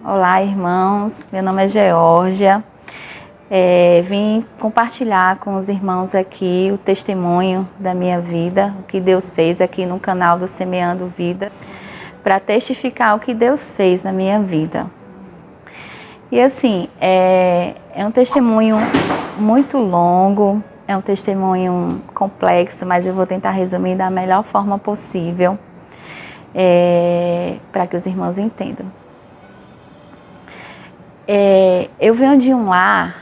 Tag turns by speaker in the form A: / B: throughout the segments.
A: Olá, irmãos. Meu nome é Geórgia. Vim compartilhar com os irmãos aqui o testemunho da minha vida, o que Deus fez aqui no canal do Semeando Vida, para testificar o que Deus fez na minha vida. E assim, é um testemunho muito longo, é um testemunho complexo, mas eu vou tentar resumir da melhor forma possível, para que os irmãos entendam. Eu venho de um lar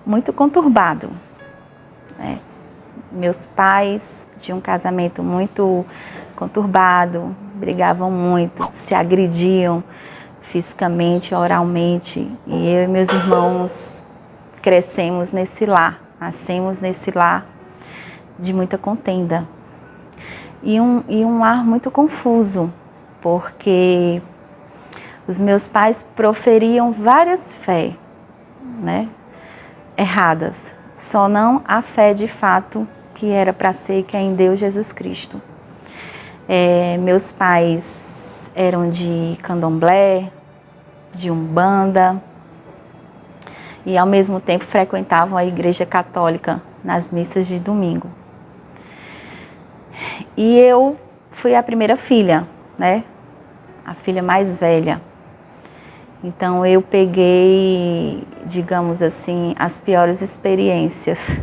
A: muito conturbado, né? Meus pais tinham um casamento muito conturbado, brigavam muito, se agrediam fisicamente, oralmente, e eu e meus irmãos crescemos nesse lar, nascemos nesse lar de muita contenda. E um lar muito confuso, porque os meus pais proferiam várias fés, né, erradas, só não a fé de fato que era para ser, que é em Deus Jesus Cristo. Meus pais eram de candomblé, de umbanda, e ao mesmo tempo frequentavam a igreja católica nas missas de domingo. E eu fui a primeira filha, né, a filha mais velha. Então eu peguei, digamos assim, as piores experiências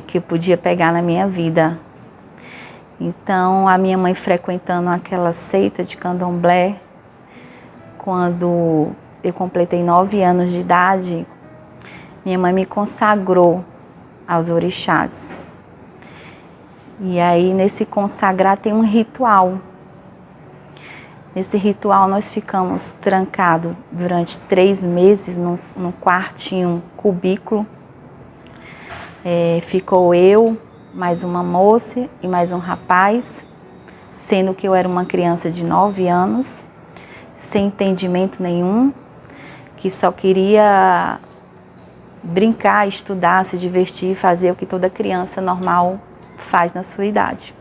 A: que eu podia pegar na minha vida. Então a minha mãe frequentando aquela seita de candomblé, quando eu completei 9 anos de idade, minha mãe me consagrou aos orixás. E aí nesse consagrar tem um ritual. Nesse ritual nós ficamos trancados durante 3 meses num quartinho cubículo. Ficou eu, mais uma moça e mais um rapaz, sendo que eu era uma criança de 9 anos, sem entendimento nenhum, que só queria brincar, estudar, se divertir, fazer o que toda criança normal faz na sua idade.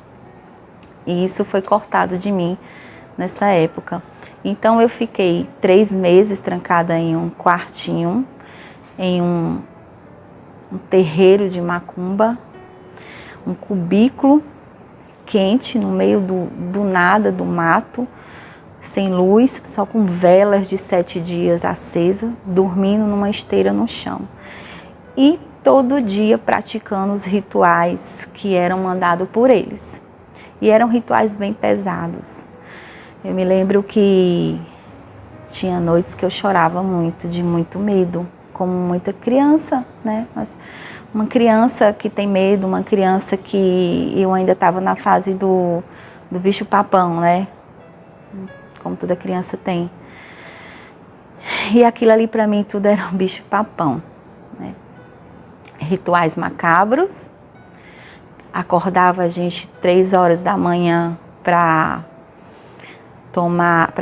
A: E isso foi cortado de mim nessa época. Então eu fiquei 3 meses trancada em um quartinho, em um terreiro de macumba, um cubículo quente no meio do nada, do mato, sem luz, só com velas de 7 dias acesas, dormindo numa esteira no chão. E todo dia praticando os rituais que eram mandados por eles. E eram rituais bem pesados. Eu me lembro que tinha noites que eu chorava muito, de muito medo, como muita criança, né? Uma criança que tem medo, uma criança que eu ainda estava na fase do bicho-papão, né? Como toda criança tem. E aquilo ali para mim tudo era um bicho-papão, né? Rituais macabros. Acordava a gente 3 horas da manhã para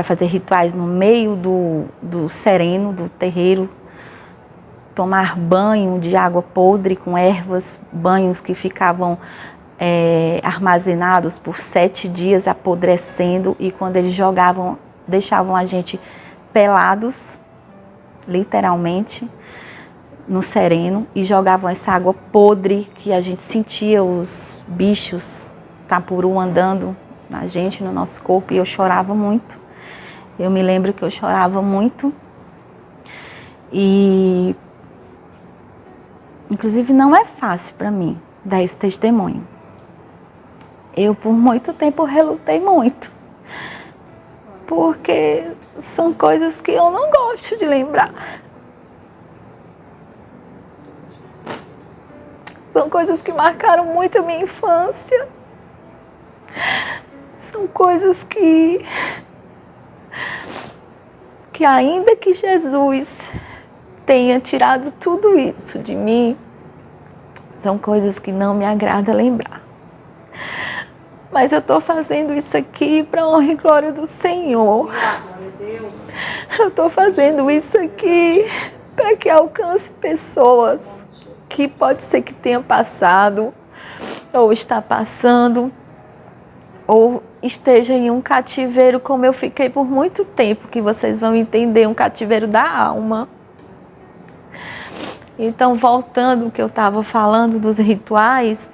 A: fazer rituais no meio do sereno, do terreiro, tomar banho de água podre com ervas, banhos que ficavam armazenados por 7 dias apodrecendo, e quando eles jogavam, deixavam a gente pelados, literalmente, no sereno, e jogavam essa água podre que a gente sentia os bichos tapuru andando na gente, no nosso corpo, e eu chorava muito. Eu me lembro que eu chorava muito. E inclusive não é fácil para mim dar esse testemunho. Eu por muito tempo relutei muito, porque são coisas que eu não gosto de lembrar. São coisas que marcaram muito a minha infância. São coisas que ainda que Jesus tenha tirado tudo isso de mim, são coisas que não me agrada lembrar. Mas eu estou fazendo isso aqui para a honra e glória do Senhor. Eu estou fazendo isso aqui para que alcance pessoas que pode ser que tenha passado, ou está passando, ou esteja em um cativeiro como eu fiquei por muito tempo, que vocês vão entender, um cativeiro da alma. Então, voltando ao que eu estava falando dos rituais,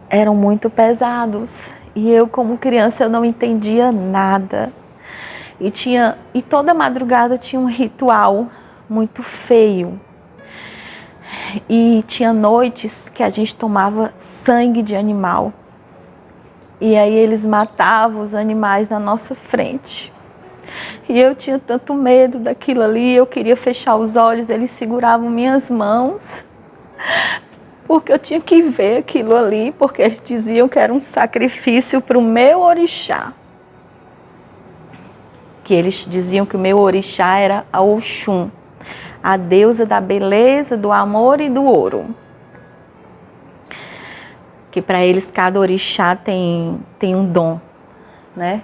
A: eram muito pesados. E eu, como criança, eu não entendia nada. E toda madrugada tinha um ritual muito feio. E tinha noites que a gente tomava sangue de animal. E aí eles matavam os animais na nossa frente. E eu tinha tanto medo daquilo ali, eu queria fechar os olhos, eles seguravam minhas mãos, porque eu tinha que ver aquilo ali, porque eles diziam que era um sacrifício para o meu orixá. Que eles diziam que o meu orixá era a Oxum, a deusa da beleza, do amor e do ouro. Que para eles cada orixá tem um dom, né?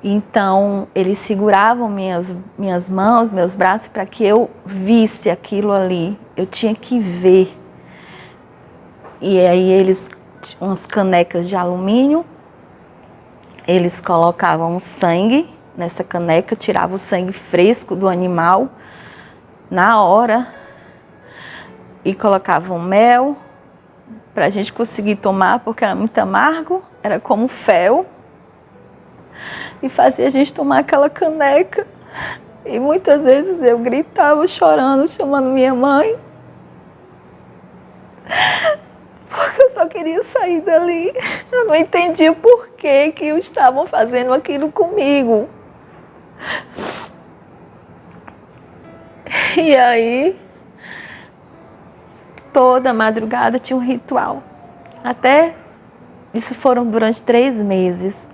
A: Então, eles seguravam minhas mãos, meus braços, para que eu visse aquilo ali. Eu tinha que ver. E aí eles, umas canecas de alumínio, eles colocavam sangue nessa caneca, tiravam o sangue fresco do animal na hora e colocavam mel para a gente conseguir tomar, porque era muito amargo, era como fel. E fazia a gente tomar aquela caneca. E muitas vezes eu gritava, chorando, chamando minha mãe. Porque eu só queria sair dali. Eu não entendia por que estavam fazendo aquilo comigo. E aí, toda madrugada tinha um ritual. Isso foram durante 3 meses.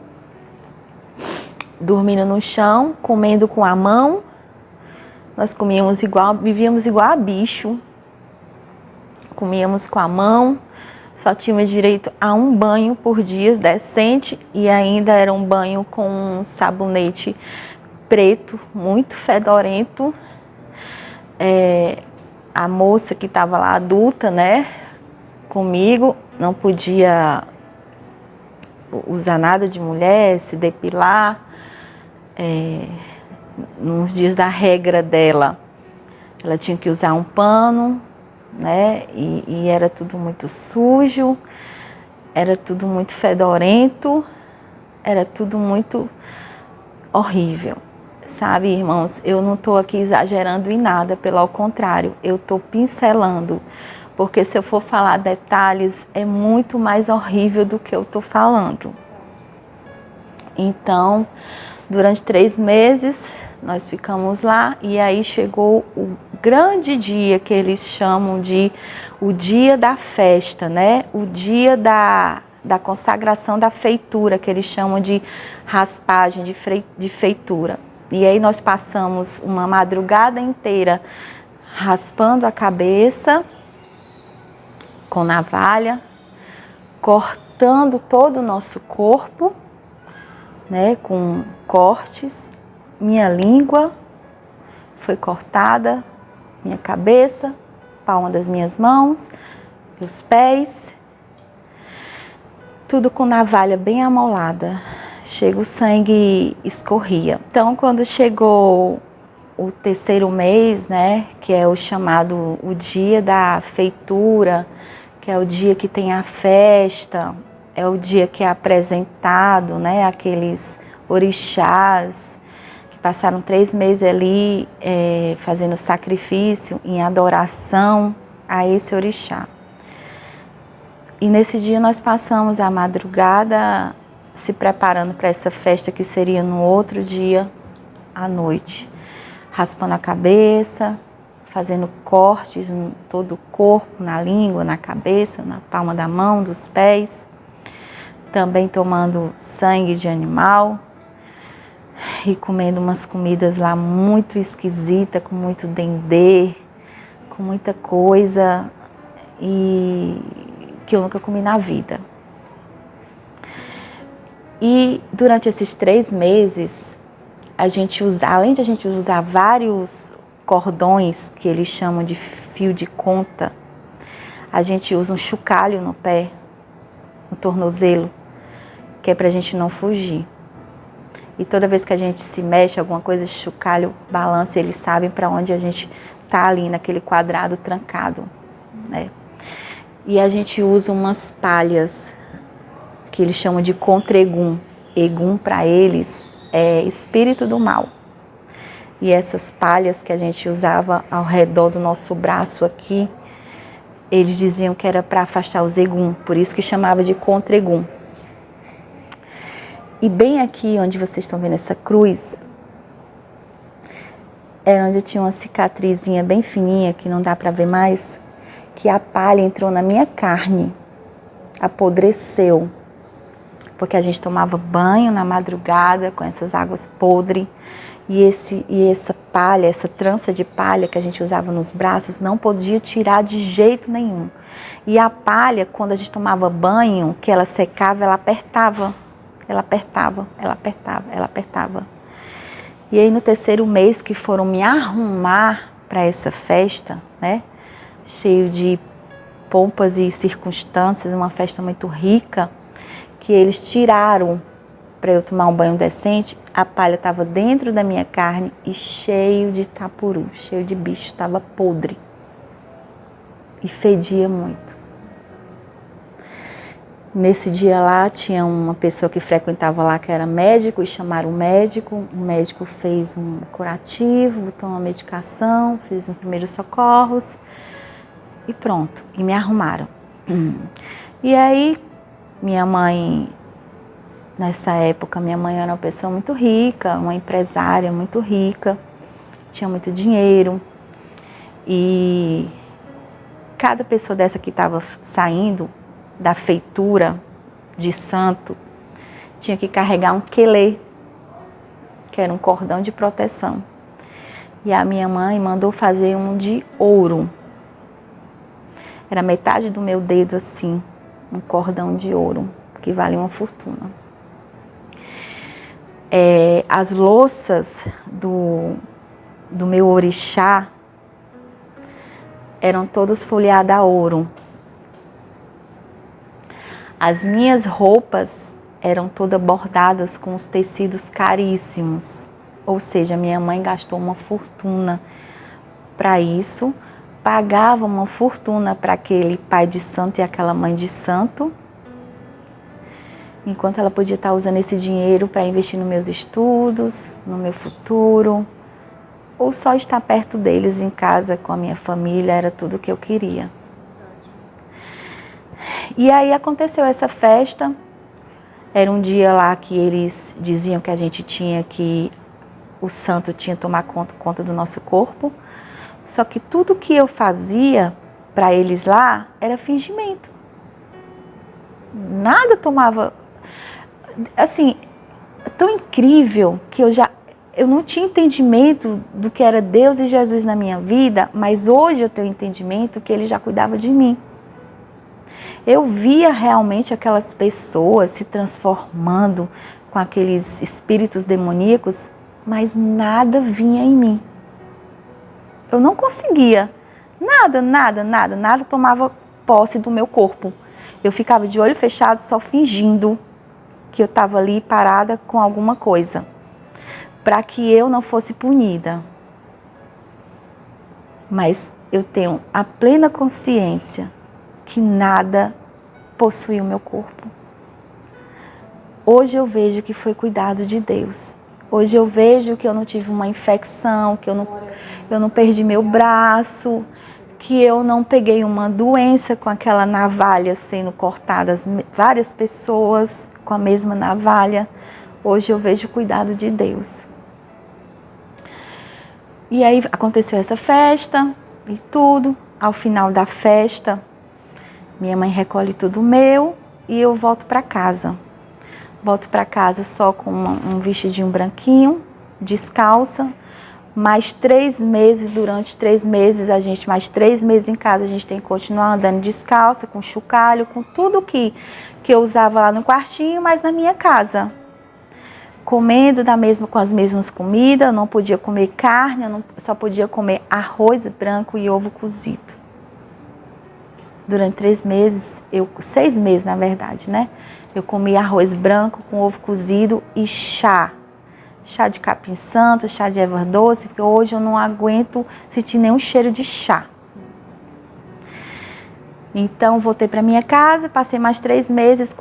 A: Dormindo no chão, comendo com a mão. Nós vivíamos igual a bicho. Comíamos com a mão. Só tínhamos direito a um banho por dia, decente. E ainda era um banho com um sabonete preto, muito fedorento. A moça que estava lá, adulta, né, comigo, não podia usar nada de mulher, se depilar. Nos dias da regra dela, ela tinha que usar um pano, né? E era tudo muito sujo, era tudo muito fedorento, era tudo muito horrível. Sabe, irmãos, eu não estou aqui exagerando em nada, pelo contrário, eu estou pincelando, porque se eu for falar detalhes, é muito mais horrível do que eu estou falando. Então, durante 3 meses, nós ficamos lá e aí chegou o grande dia que eles chamam de o dia da festa, né? O dia da consagração da feitura, que eles chamam de raspagem, de feitura. E aí nós passamos uma madrugada inteira raspando a cabeça com navalha, cortando todo o nosso corpo, né, com cortes. Minha língua foi cortada, minha cabeça, palma das minhas mãos, meus pés, tudo com navalha bem amolada. Chega o sangue escorria. Então, quando chegou o 3º mês, né, que é o chamado o dia da feitura, que é o dia que tem a festa, é o dia que é apresentado, né, aqueles orixás que passaram 3 meses ali fazendo sacrifício em adoração a esse orixá. E nesse dia nós passamos a madrugada se preparando para essa festa que seria no outro dia à noite, raspando a cabeça, fazendo cortes em todo o corpo, na língua, na cabeça, na palma da mão, dos pés, também tomando sangue de animal e comendo umas comidas lá muito esquisitas, com muito dendê, com muita coisa e que eu nunca comi na vida. E durante esses 3 meses, além de a gente usar vários cordões, que eles chamam de fio de conta, a gente usa um chocalho no pé, no tornozelo, que é para a gente não fugir. E toda vez que a gente se mexe, alguma coisa, esse chocalho balança, eles sabem para onde a gente está ali, naquele quadrado trancado, né? E a gente usa umas palhas que eles chamam de contregum. Egum para eles é espírito do mal. E essas palhas que a gente usava ao redor do nosso braço aqui, eles diziam que era para afastar os egum, por isso que chamava de contregum. E bem aqui onde vocês estão vendo essa cruz, era onde eu tinha uma cicatrizinha bem fininha, que não dá para ver mais, que a palha entrou na minha carne, apodreceu. Porque a gente tomava banho na madrugada com essas águas podres, e essa palha, essa trança de palha que a gente usava nos braços, não podia tirar de jeito nenhum. E a palha, quando a gente tomava banho, que ela secava, ela apertava. Ela apertava, ela apertava, ela apertava. E aí no terceiro mês que foram me arrumar para essa festa, né? Cheio de pompas e circunstâncias, uma festa muito rica, que eles tiraram para eu tomar um banho decente, a palha estava dentro da minha carne e cheio de tapuru, cheio de bicho, estava podre. E fedia muito. Nesse dia lá, tinha uma pessoa que frequentava lá que era médico, e chamaram o médico fez um curativo, botou uma medicação, fez um primeiros socorros e pronto, e me arrumaram. E aí, minha mãe, nessa época, minha mãe era uma pessoa muito rica, uma empresária muito rica, tinha muito dinheiro, e cada pessoa dessa que estava saindo da feitura de santo, tinha que carregar um quelé, que era um cordão de proteção. E a minha mãe mandou fazer um de ouro. Era metade do meu dedo assim, um cordão de ouro, que valia uma fortuna. As louças do meu orixá eram todas folheadas a ouro. As minhas roupas eram todas bordadas com os tecidos caríssimos. Ou seja, minha mãe gastou uma fortuna para isso, pagava uma fortuna para aquele pai de santo e aquela mãe de santo, enquanto ela podia estar usando esse dinheiro para investir nos meus estudos, no meu futuro, ou só estar perto deles em casa com a minha família, era tudo o que eu queria. E aí aconteceu essa festa, era um dia lá que eles diziam que a gente tinha que, o santo tinha que tomar conta do nosso corpo, só que tudo que eu fazia para eles lá era fingimento. Nada tomava, assim, tão incrível que eu não tinha entendimento do que era Deus e Jesus na minha vida, mas hoje eu tenho entendimento que Ele já cuidava de mim. Eu via realmente aquelas pessoas se transformando com aqueles espíritos demoníacos, mas nada vinha em mim. Eu não conseguia. Nada tomava posse do meu corpo. Eu ficava de olho fechado, só fingindo que eu estava ali parada com alguma coisa, para que eu não fosse punida. Mas eu tenho a plena consciência que nada possuía o meu corpo. Hoje eu vejo que foi cuidado de Deus. Hoje eu vejo que eu não tive uma infecção, que eu não perdi meu braço, que eu não peguei uma doença com aquela navalha sendo cortadas, várias pessoas com a mesma navalha. Hoje eu vejo o cuidado de Deus. E aí aconteceu essa festa e tudo. Ao final da festa, minha mãe recolhe tudo meu e eu volto para casa. Volto para casa só com um vestidinho branquinho, descalça. Mais 3 meses, durante 3 meses, mais 3 meses em casa, a gente tem que continuar andando descalça, com chocalho, com tudo que eu usava lá no quartinho, mas na minha casa. Comendo com as mesmas comidas, eu não podia comer carne, só podia comer arroz branco e ovo cozido. Durante 3 meses, 6 meses na verdade, né? Eu comia arroz branco com ovo cozido e chá. Chá de capim-santo, chá de erva doce, que hoje eu não aguento sentir nenhum cheiro de chá. Então, voltei para minha casa, passei mais 3 meses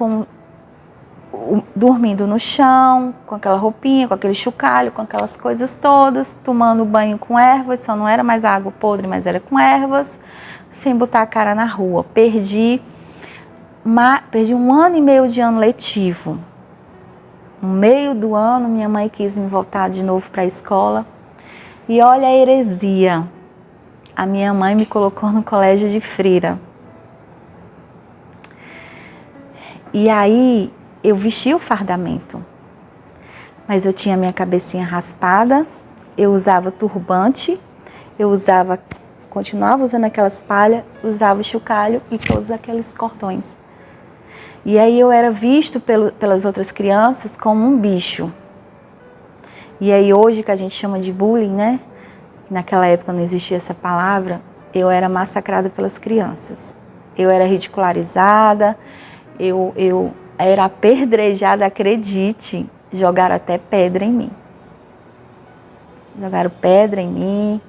A: dormindo no chão, com aquela roupinha, com aquele chocalho, com aquelas coisas todas, tomando banho com ervas, só não era mais água podre, mas era com ervas, sem botar a cara na rua. Perdi 1 ano e meio de ano letivo. No meio do ano, minha mãe quis me voltar de novo para a escola. E olha a heresia. A minha mãe me colocou no colégio de freira. E aí, eu vesti o fardamento. Mas eu tinha minha cabecinha raspada, eu usava turbante, continuava usando aquelas palhas, usava o chocalho e todos aqueles cordões. E aí eu era visto pelas outras crianças como um bicho. E aí hoje, que a gente chama de bullying, né? Naquela época não existia essa palavra, eu era massacrada pelas crianças. Eu era ridicularizada, eu era apedrejada, acredite, jogaram até pedra em mim. Jogaram pedra em mim.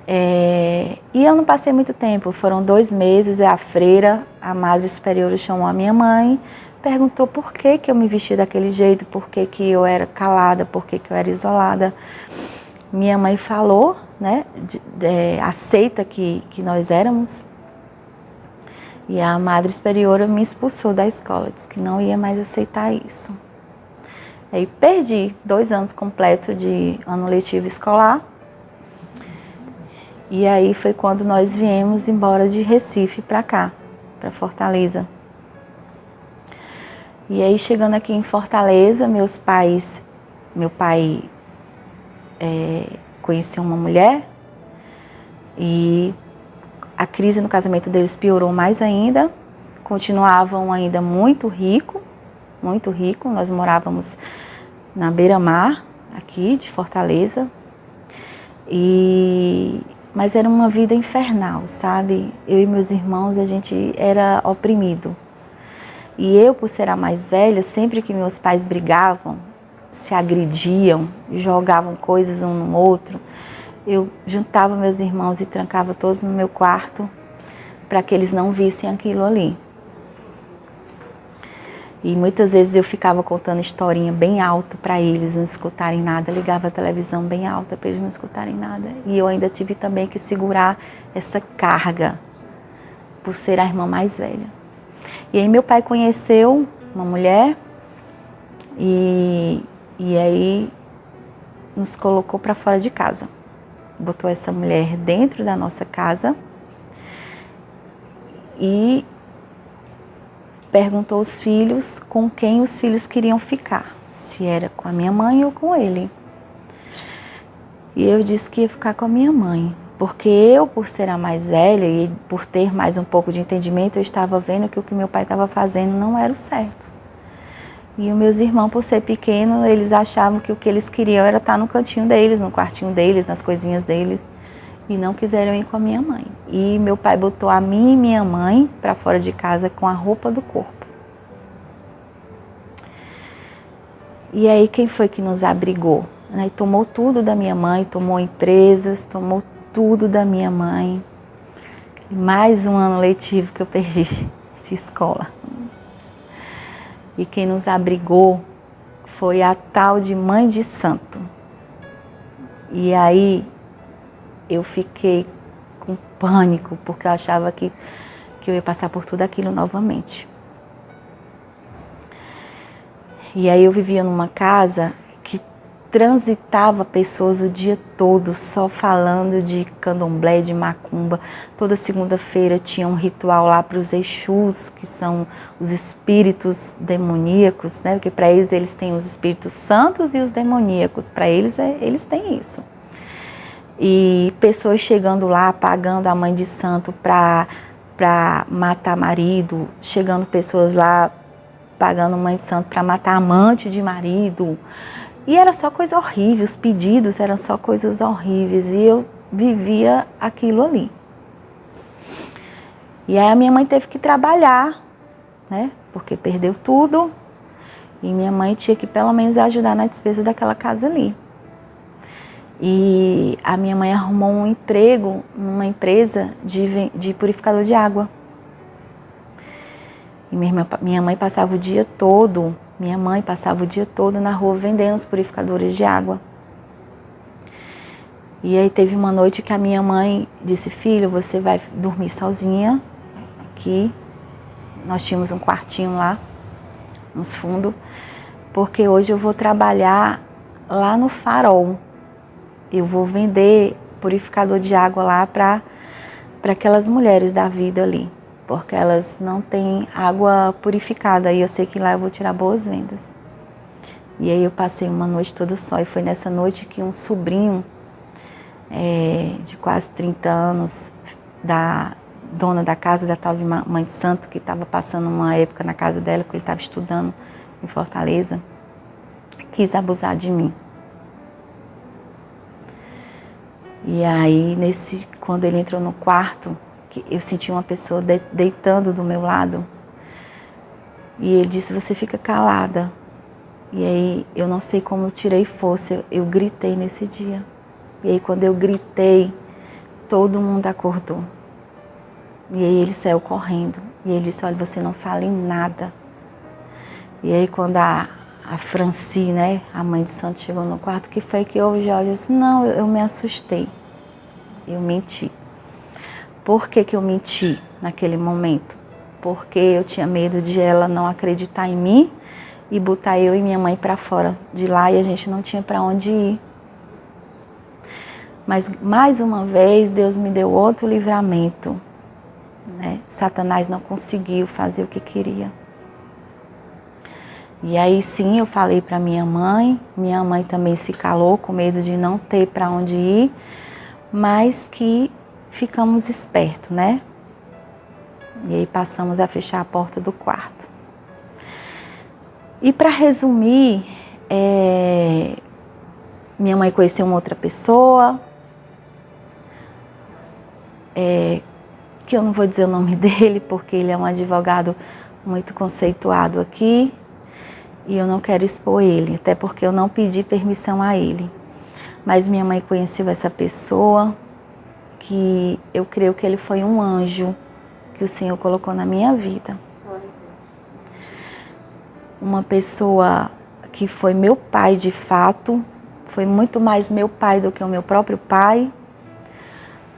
A: E eu não passei muito tempo, foram 2 meses, a freira, a madre superiora chamou a minha mãe, perguntou por que eu me vestia daquele jeito, por que eu era calada, por que eu era isolada. Minha mãe falou, né, aceita que nós éramos, e a madre superiora me expulsou da escola, disse que não ia mais aceitar isso. Aí perdi 2 anos completos de ano letivo escolar. E aí foi quando nós viemos embora de Recife para cá, para Fortaleza. E aí chegando aqui em Fortaleza, meu pai conheceu uma mulher e a crise no casamento deles piorou mais ainda. Continuavam ainda muito rico. Nós morávamos na beira-mar aqui de Fortaleza. Mas era uma vida infernal, sabe? Eu e meus irmãos, a gente era oprimido. E eu, por ser a mais velha, sempre que meus pais brigavam, se agrediam, jogavam coisas um no outro, eu juntava meus irmãos e trancava todos no meu quarto para que eles não vissem aquilo ali. E muitas vezes eu ficava contando historinha bem alto para eles não escutarem nada, ligava a televisão bem alta para eles não escutarem nada. E eu ainda tive também que segurar essa carga, por ser a irmã mais velha. E aí meu pai conheceu uma mulher e aí nos colocou para fora de casa. Botou essa mulher dentro da nossa casa e perguntou aos filhos com quem os filhos queriam ficar, se era com a minha mãe ou com ele. E eu disse que ia ficar com a minha mãe, porque eu, por ser a mais velha e por ter mais um pouco de entendimento, eu estava vendo que o que meu pai estava fazendo não era o certo. E os meus irmãos, por ser pequenos, eles achavam que o que eles queriam era estar no cantinho deles, no quartinho deles, nas coisinhas deles, e não quiseram ir com a minha mãe. E meu pai botou a mim e minha mãe para fora de casa com a roupa do corpo. E aí quem foi que nos abrigou? Né? Tomou tudo da minha mãe, tomou empresas, tomou tudo da minha mãe. E mais um ano letivo que eu perdi de escola. E quem nos abrigou foi a tal de mãe de santo. E aí eu fiquei com pânico, porque eu achava que eu ia passar por tudo aquilo novamente. E aí eu vivia numa casa que transitava pessoas o dia todo, só falando de candomblé, de macumba. Toda segunda-feira tinha um ritual lá para os Exus, que são os espíritos demoníacos, né? Porque para eles têm os espíritos santos e os demoníacos. Para eles, eles têm isso. E pessoas chegando lá, pagando a mãe de santo para matar marido, chegando pessoas lá, pagando mãe de santo para matar amante de marido. E era só coisa horrível, os pedidos eram só coisas horríveis. E eu vivia aquilo ali. E aí a minha mãe teve que trabalhar, né? porque perdeu tudo e minha mãe tinha que pelo menos ajudar na despesa daquela casa ali. E a minha mãe arrumou um emprego numa empresa de purificador de água. E minha mãe passava o dia todo na rua vendendo os purificadores de água. E aí teve uma noite que a minha mãe disse: filho, você vai dormir sozinha aqui. Nós tínhamos um quartinho lá, nos fundos, porque hoje eu vou trabalhar lá no Farol. Eu vou vender purificador de água lá para aquelas mulheres da vida ali, porque elas não têm água purificada e eu sei que lá eu vou tirar boas vendas. E aí eu passei uma noite toda só e foi nessa noite que um sobrinho de quase 30 anos, da dona da casa, da tal de Mãe de Santo, que estava passando uma época na casa dela, porque ele estava estudando em Fortaleza, quis abusar de mim. E aí, quando ele entrou no quarto, eu senti uma pessoa deitando do meu lado, e ele disse: você fica calada. E aí, eu não sei como eu tirei força, eu gritei nesse dia. E aí, quando eu gritei, todo mundo acordou. E aí, ele saiu correndo. E ele disse: olha, você não fala em nada. E aí, quando a Franci, né, a mãe de santo, chegou no quarto, o que foi que houve, Jorge? Eu disse: não, eu me assustei. Eu menti. Por que que eu menti naquele momento? Porque eu tinha medo de ela não acreditar em mim e botar eu e minha mãe para fora de lá e a gente não tinha para onde ir. Mas, mais uma vez, Deus me deu outro livramento, né? Satanás não conseguiu fazer o que queria. E aí, sim, eu falei para minha mãe também se calou, com medo de não ter para onde ir, mas que ficamos espertos, né? E aí passamos a fechar a porta do quarto. E para resumir, minha mãe conheceu uma outra pessoa, que eu não vou dizer o nome dele, porque ele é um advogado muito conceituado aqui, e eu não quero expor ele, até porque eu não pedi permissão a ele. Mas minha mãe conheceu essa pessoa, que eu creio que ele foi um anjo que o Senhor colocou na minha vida. Uma pessoa que foi meu pai de fato, foi muito mais meu pai do que o meu próprio pai,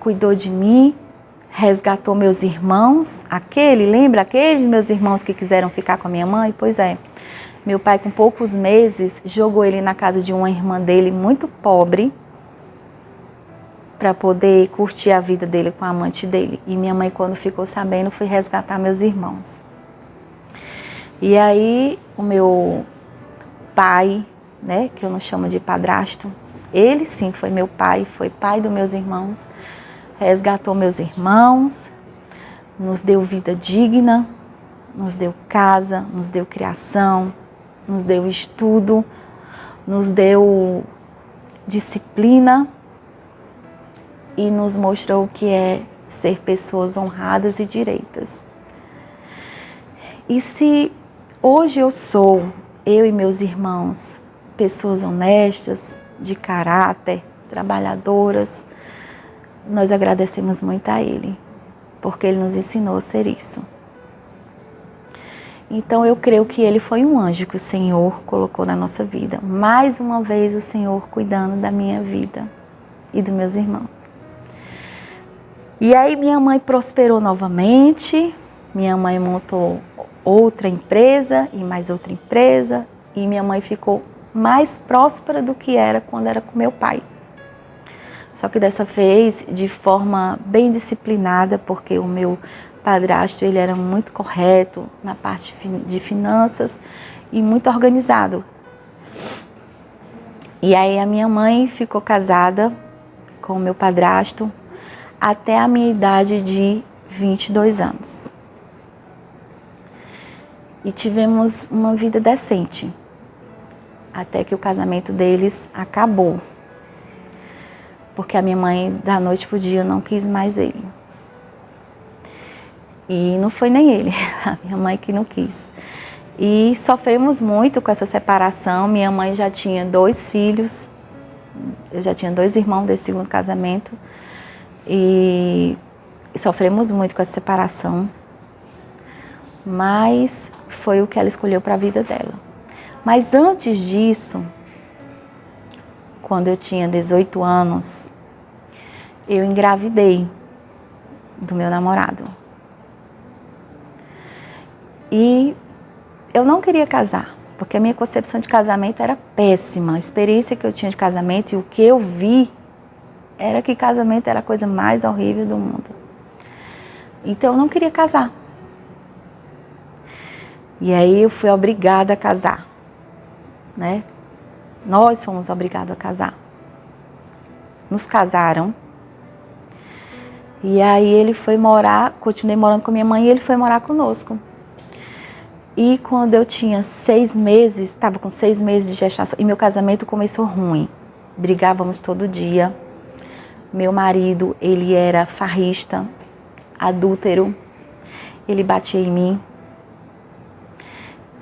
A: cuidou de mim, resgatou meus irmãos, lembra aqueles meus irmãos que quiseram ficar com a minha mãe? Pois é, meu pai com poucos meses jogou ele na casa de uma irmã dele muito pobre, para poder curtir a vida dele com a amante dele. E minha mãe, quando ficou sabendo, foi resgatar meus irmãos. E aí, o meu pai, né, que eu não chamo de padrasto, ele sim foi meu pai, foi pai dos meus irmãos, resgatou meus irmãos, nos deu vida digna, nos deu casa, nos deu criação, nos deu estudo, nos deu disciplina, e nos mostrou o que é ser pessoas honradas e direitas. E se hoje eu e meus irmãos, pessoas honestas, de caráter, trabalhadoras, nós agradecemos muito a Ele, porque Ele nos ensinou a ser isso. Então eu creio que Ele foi um anjo que o Senhor colocou na nossa vida. Mais uma vez o Senhor cuidando da minha vida e dos meus irmãos. E aí minha mãe prosperou novamente, minha mãe montou outra empresa e mais outra empresa, e minha mãe ficou mais próspera do que era quando era com meu pai. Só que dessa vez de forma bem disciplinada, porque o meu padrasto ele era muito correto na parte de finanças e muito organizado. E aí a minha mãe ficou casada com o meu padrasto até a minha idade de 22 anos. E tivemos uma vida decente, até que o casamento deles acabou. Porque a minha mãe, da noite para o dia, não quis mais ele. E não foi nem ele, a minha mãe que não quis. E sofremos muito com essa separação. Minha mãe já tinha 2 filhos, eu já tinha 2 irmãos desse segundo casamento. E sofremos muito com essa separação. Mas foi o que ela escolheu para a vida dela. Mas antes disso, quando eu tinha 18 anos, eu engravidei do meu namorado. E eu não queria casar, porque a minha concepção de casamento era péssima. A experiência que eu tinha de casamento e o que eu vi era que casamento era a coisa mais horrível do mundo. Então eu não queria casar. E aí eu fui obrigada a casar, né? Nós fomos obrigados a casar. Nos casaram. E aí ele foi morar, continuei morando com minha mãe e ele foi morar conosco. E quando eu tinha 6 meses, estava com 6 meses de gestação, e meu casamento começou ruim. Brigávamos todo dia. Meu marido, ele era farrista, adúltero, ele batia em mim.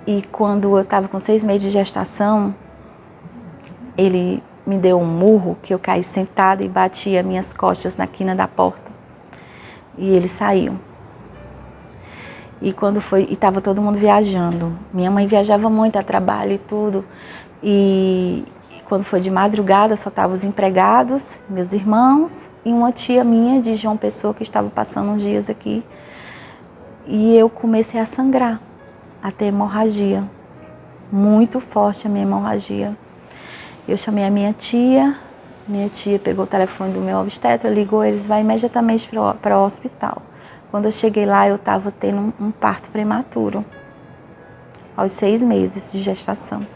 A: E quando eu estava com 6 meses de gestação, ele me deu um murro que eu caí sentada e batia minhas costas na quina da porta. E ele saiu. E quando foi, e estava todo mundo viajando. Minha mãe viajava muito a trabalho e tudo. E quando foi de madrugada, só estavam os empregados, meus irmãos e uma tia minha de João Pessoa que estava passando uns dias aqui. E eu comecei a sangrar, a ter hemorragia. Muito forte a minha hemorragia. Eu chamei a minha tia pegou o telefone do meu obstetra, ligou, eles vão imediatamente para o hospital. Quando eu cheguei lá, eu estava tendo um parto prematuro, aos 6 meses de gestação,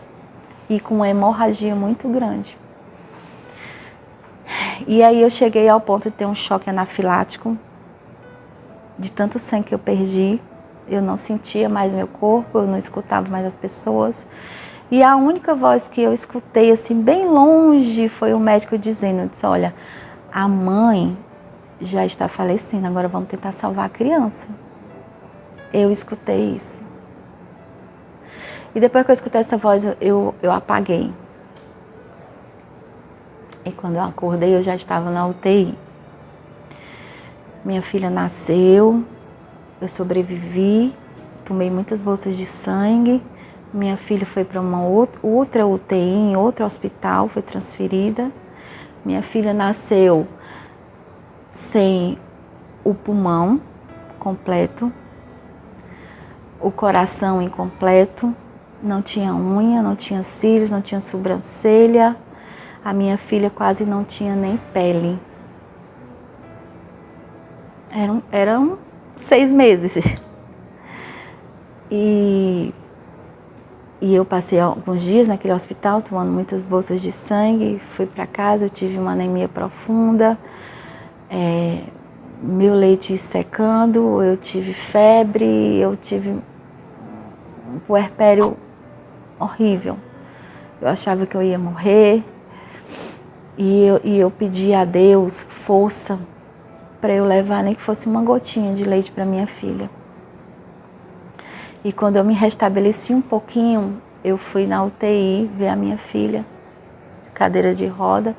A: e com uma hemorragia muito grande. E aí eu cheguei ao ponto de ter um choque anafilático, de tanto sangue que eu perdi, eu não sentia mais meu corpo, eu não escutava mais as pessoas. E a única voz que eu escutei, assim, bem longe, foi o médico dizendo, disse, olha, a mãe já está falecendo, agora vamos tentar salvar a criança. Eu escutei isso. E depois que eu escutei essa voz, eu apaguei. E quando eu acordei, eu já estava na UTI. Minha filha nasceu, eu sobrevivi, tomei muitas bolsas de sangue. Minha filha foi para uma outra UTI, em outro hospital, foi transferida. Minha filha nasceu sem o pulmão completo, o coração incompleto, não tinha unha, não tinha cílios, não tinha sobrancelha. A minha filha quase não tinha nem pele. Eram 6 meses. E eu passei alguns dias naquele hospital, tomando muitas bolsas de sangue, fui para casa, eu tive uma anemia profunda, meu leite secando, eu tive febre, eu tive um puerpério horrível. Eu achava que eu ia morrer e eu pedi a Deus força para eu levar nem que fosse uma gotinha de leite para minha filha. E quando eu me restabeleci um pouquinho, eu fui na UTI ver a minha filha, cadeira de roda,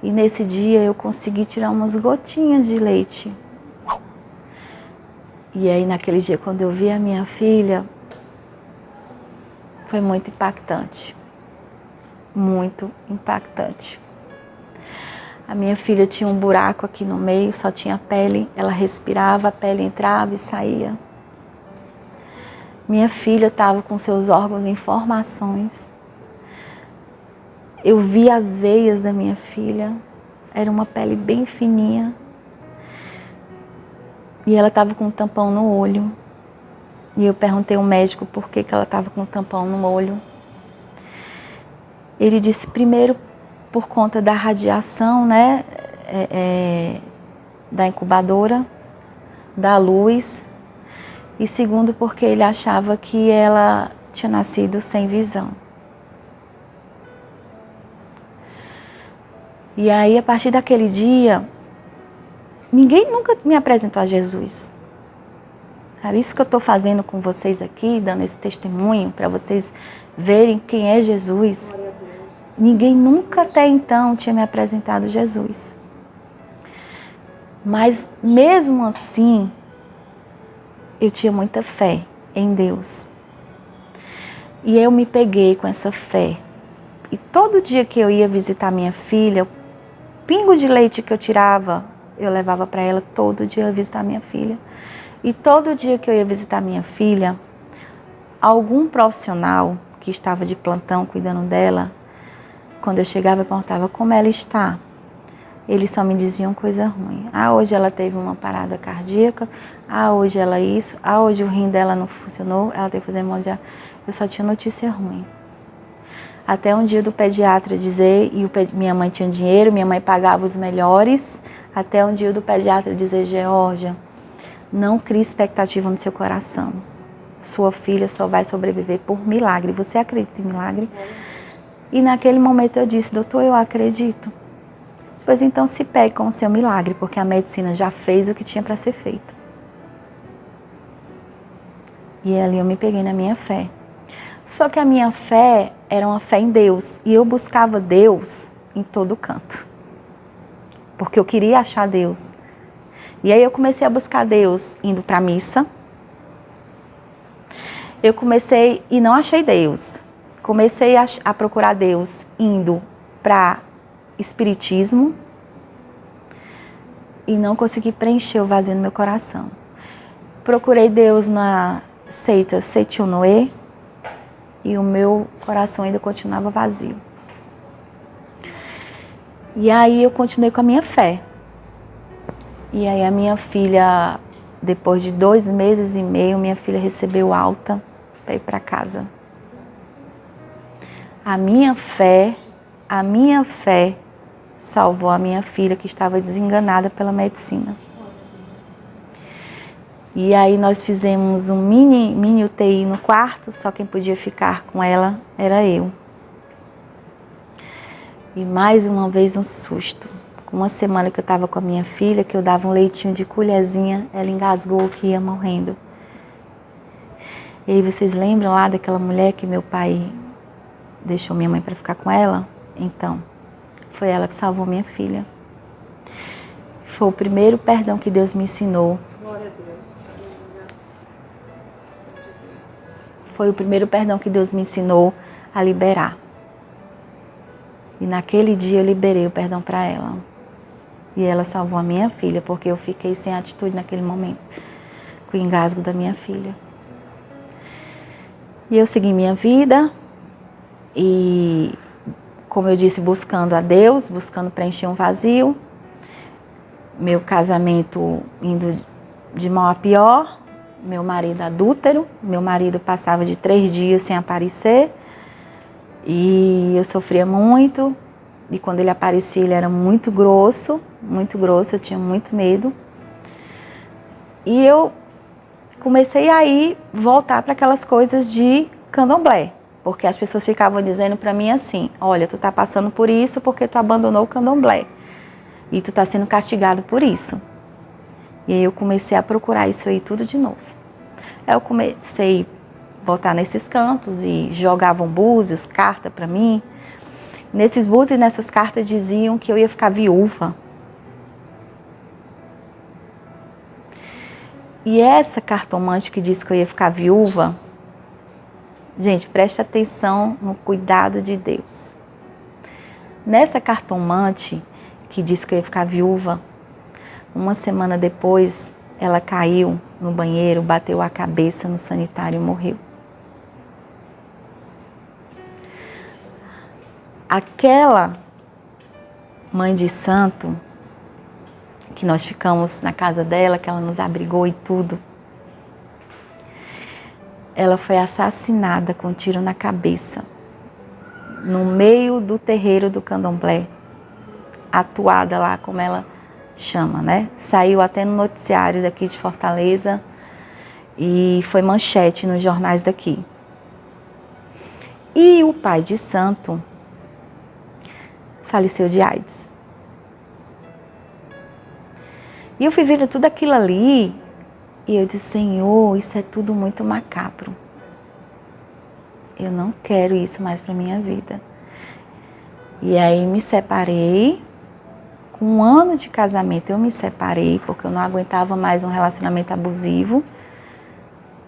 A: e nesse dia eu consegui tirar umas gotinhas de leite. E aí naquele dia, quando eu vi a minha filha, foi muito impactante. Muito impactante. A minha filha tinha um buraco aqui no meio, só tinha pele, ela respirava, a pele entrava e saía. Minha filha estava com seus órgãos em formações. Eu vi as veias da minha filha, era uma pele bem fininha. E ela estava com um tampão no olho. E eu perguntei ao médico por que ela estava com um tampão no olho. Ele disse, primeiro, por conta da radiação, né, da incubadora, da luz. E segundo, porque ele achava que ela tinha nascido sem visão. E aí, a partir daquele dia, ninguém nunca me apresentou a Jesus. Sabe, isso que eu estou fazendo com vocês aqui, dando esse testemunho para vocês verem quem é Jesus. Ninguém nunca até então tinha me apresentado Jesus. Mas mesmo assim, eu tinha muita fé em Deus. E eu me peguei com essa fé. E todo dia que eu ia visitar minha filha, o pingo de leite que eu tirava, eu levava para ela todo dia visitar minha filha. E todo dia que eu ia visitar minha filha, algum profissional que estava de plantão cuidando dela, quando eu chegava eu perguntava como ela está. Eles só me diziam coisa ruim. Ah, hoje ela teve uma parada cardíaca. Ah, hoje ela isso. Ah, hoje o rim dela não funcionou. Ela teve que fazer hemodiálise. Eu só tinha notícia ruim. Até um dia do pediatra dizer, minha mãe tinha dinheiro, minha mãe pagava os melhores. Até um dia do pediatra dizer, Geórgia, não crie expectativa no seu coração. Sua filha só vai sobreviver por milagre. Você acredita em milagre? E naquele momento eu disse, doutor, eu acredito. Pois então se pegue com o seu milagre, porque a medicina já fez o que tinha para ser feito. E ali eu me peguei na minha fé. Só que a minha fé era uma fé em Deus. E eu buscava Deus em todo canto. Porque eu queria achar Deus. E aí eu comecei a buscar Deus indo para a missa. Eu comecei e não achei Deus. Comecei a procurar Deus indo para espiritismo e não consegui preencher o vazio no meu coração. Procurei Deus na seita Setionoe e o meu coração ainda continuava vazio. E aí eu continuei com a minha fé. E aí a minha filha, depois de 2 meses e meio, minha filha recebeu alta para ir para casa. A minha fé salvou a minha filha que estava desenganada pela medicina. E aí nós fizemos um mini UTI no quarto, só quem podia ficar com ela era eu. E mais uma vez um susto. Com 1 semana que eu estava com a minha filha, que eu dava um leitinho de colherzinha, ela engasgou que ia morrendo. E aí vocês lembram lá daquela mulher que meu pai deixou minha mãe para ficar com ela? Então, foi ela que salvou minha filha. Foi o primeiro perdão que Deus me ensinou.
B: Glória a Deus.
A: Foi o primeiro perdão que Deus me ensinou a liberar. E naquele dia eu liberei o perdão para ela. E ela salvou a minha filha, porque eu fiquei sem atitude naquele momento, com o engasgo da minha filha. E eu segui minha vida e, como eu disse, buscando a Deus, buscando preencher um vazio. Meu casamento indo de mal a pior, meu marido adúltero, meu marido passava de 3 dias sem aparecer e eu sofria muito. E quando ele aparecia, ele era muito grosso, eu tinha muito medo. E eu comecei a voltar para aquelas coisas de candomblé, porque as pessoas ficavam dizendo para mim assim, olha, tu tá passando por isso porque tu abandonou o candomblé e tu tá sendo castigado por isso. E aí eu comecei a procurar isso aí tudo de novo. Aí eu comecei a voltar nesses cantos e jogavam búzios, carta para mim. Nesses búzios e nessas cartas diziam que eu ia ficar viúva. E essa cartomante que disse que eu ia ficar viúva, gente, preste atenção no cuidado de Deus. Nessa cartomante que disse que eu ia ficar viúva, 1 semana depois, ela caiu no banheiro, bateu a cabeça no sanitário e morreu. Aquela mãe de santo, que nós ficamos na casa dela, que ela nos abrigou e tudo, ela foi assassinada com um tiro na cabeça, no meio do terreiro do candomblé, atuada lá, como ela chama, né? Saiu até no noticiário daqui de Fortaleza e foi manchete nos jornais daqui. E o pai de santo faleceu de AIDS. E eu fui vendo tudo aquilo ali E eu disse, Senhor, isso é tudo muito macabro. Eu não quero isso mais para minha vida. E aí me separei. Com 1 ano de casamento eu me separei, porque eu não aguentava mais um relacionamento abusivo.